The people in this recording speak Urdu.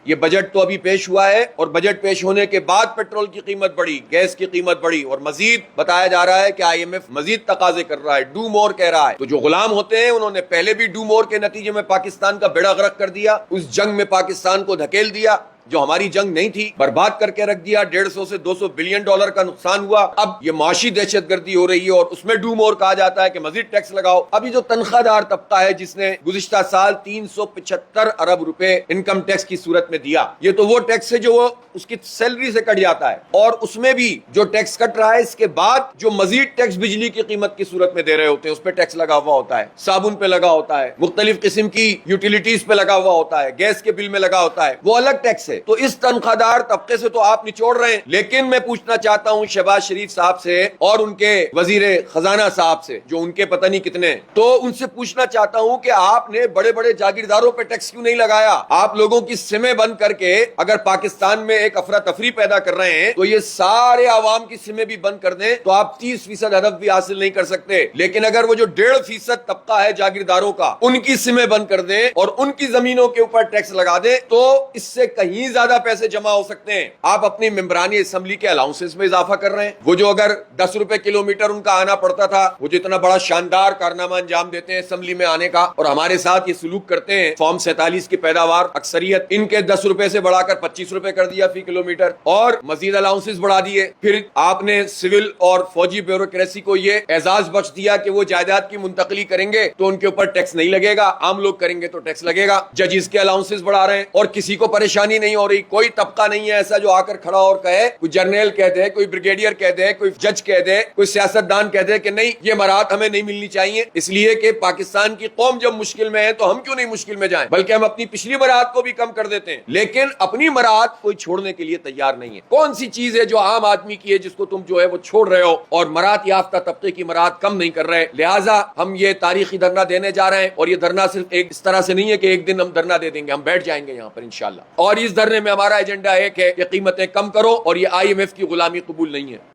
یہ بجٹ تو ابھی پیش ہوا ہے اور بجٹ پیش ہونے کے بعد پیٹرول کی قیمت بڑھی, گیس کی قیمت بڑھی, اور مزید بتایا جا رہا ہے کہ آئی ایم ایف مزید تقاضے کر رہا ہے, ڈو مور کہہ رہا ہے. تو جو غلام ہوتے ہیں انہوں نے پہلے بھی ڈو مور کے نتیجے میں پاکستان کا بیڑا غرق کر دیا, اس جنگ میں پاکستان کو دھکیل دیا جو ہماری جنگ نہیں تھی, برباد کر کے رکھ دیا, 150 سے 200 بلین ڈالر کا نقصان ہوا. اب یہ معاشی دہشت گردی ہو رہی ہے اور اس میں ڈو مور کہا جاتا ہے کہ مزید ٹیکس لگاؤ. ابھی جو تنخواہ دار طبقہ ہے جس نے گزشتہ سال 375 ارب روپے انکم ٹیکس کی صورت میں دیا, یہ تو وہ ٹیکس ہے جو وہ اس کی سیلری سے کٹ جاتا ہے, اور اس میں بھی جو ٹیکس کٹ رہا ہے اس کے بعد جو مزید ٹیکس بجلی کی قیمت کی صورت میں دے رہے ہوتے ہیں اس پہ ٹیکس لگا ہوا ہوتا ہے, صابن پہ لگا ہوتا ہے, مختلف قسم کی یوٹیلیٹیز پہ لگا ہوا ہوتا ہے, گیس کے بل میں لگا ہوتا ہے, وہ الگ ٹیکس ہے. تو اس تنخواہ دار طبقے سے تو آپ نچوڑ رہے ہیں. لیکن میں پوچھنا چاہتا ہوں شہباز شریف صاحب سے اور ان کے وزیر خزانہ صاحب سے جو ان کے پتہ نہیں کتنے, تو ان سے پوچھنا چاہتا ہوں کہ آپ نے بڑے بڑے جاگیرداروں پہ ٹیکس کیوں نہیں لگایا؟ آپ لوگوں کی سمیں بند کر کے اگر پاکستان میں ایک افراتفری پیدا کر رہے ہیں تو یہ سارے عوام کی سمیں بھی بند کر دیں تو آپ 30% ہدف بھی حاصل نہیں کر سکتے. لیکن اگر وہ جو 1.5% طبقہ ہے جاگیرداروں کا ان کی سمیں بند کر دیں اور ان کی زمینوں کے اوپر ٹیکس لگا دیں تو اس سے کہیں زیادہ پیسے جمع ہو سکتے ہیں. آپ اپنی ممبرانی اسمبلی کے الاؤنسز میں اضافہ کر رہے ہیں. وہ جو اگر 10 روپے کلومیٹر ان کا آنا پڑتا تھا, وہ جو اتنا بڑا شاندار کارنامہ انجام دیتے ہیں اسمبلی میں آنے کا اور ہمارے ساتھ یہ سلوک کرتے ہیں, فارم 47 کی پیداوار اکثریت ان کے 10 روپے سے بڑھا کر 25 روپے کر دیا فی کلومیٹر اور مزید الاؤنسز بڑھا دیے. پھر آپ نے سول اور فوجی بیوروکریسی کو یہ اعزاز بخش دیا کہ وہ جائیداد کی منتقلی کریں گے تو ان کے اوپر ٹیکس نہیں لگے گا, عام لوگ کریں گے تو ٹیکس لگے گا. ججز کے الاؤنسز بڑھا رہے ہیں اور کسی کو پریشانی نہیں ہو رہی. کوئی طبقہ نہیں ہے ایسا جو آ کر کھڑا اور کہے, کوئی جرنیل کہہ دے, کوئی بریگیڈیئر کہہ دے, کوئی جج کہہ دے, کوئی سیاستدان کہہ دے کہ نہیں یہ مراحت ہمیں نہیں ملنی چاہیے, اس لیے کہ پاکستان کی قوم جب مشکل میں ہے تو ہم کیوں نہیں مشکل میں جائیں, بلکہ ہم اپنی پچھلی مراحت کو بھی کم کر دیتے ہیں. لیکن اپنی مراحت کوئی چھوڑنے کے لیے تیار نہیں ہے. کون سی چیز ہے جو عام آدمی کی ہے جس کو تم جو ہے وہ چھوڑ رہے ہو اور مراحت یافتہ طبقے کی مراحت کم نہیں کر رہے؟ لہٰذا ہم یہ تاریخی دھرنا دینے جا رہے ہیں اور یہ دھرنا صرف ایک اس طرح سے نہیں ہے کہ ایک دن ہم دھرنا دے دیں گے, ہم بیٹھ جائیں گے یہاں پر انشاءاللہ. اور اس دھرنے میں ہمارا ایجنڈا ایک ہے کہ قیمتیں کم کرو اور یہ IMF کی غلامی قبول نہیں ہے.